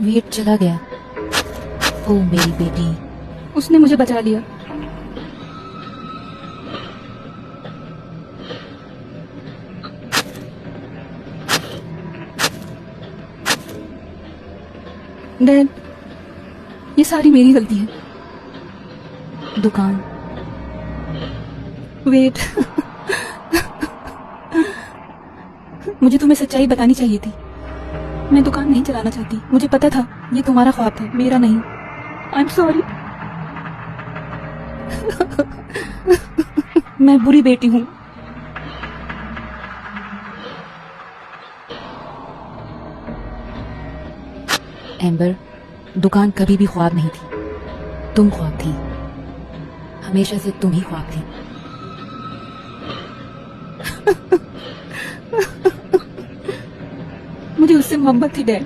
Wait चला गया। ओ मेरी बेटी। उसने मुझे बचा लिया। डैड, ये सारी मेरी गलती है। दुकान। वेट मुझे तुम्हें सच्चाई बतानी चाहिए थी। मैं दुकान नहीं चलाना चाहती। मुझे पता था ये तुम्हारा ख्वाब था, मेरा नहीं। I am sorry. मैं बुरी बेटी हूँ। एम्बर, दुकान कभी भी ख्वाब नहीं थी, तुम ख्वाब थी। हमेशा से तुम ही ख्वाब थी। मुझे उससे मोहब्बत थी डैड।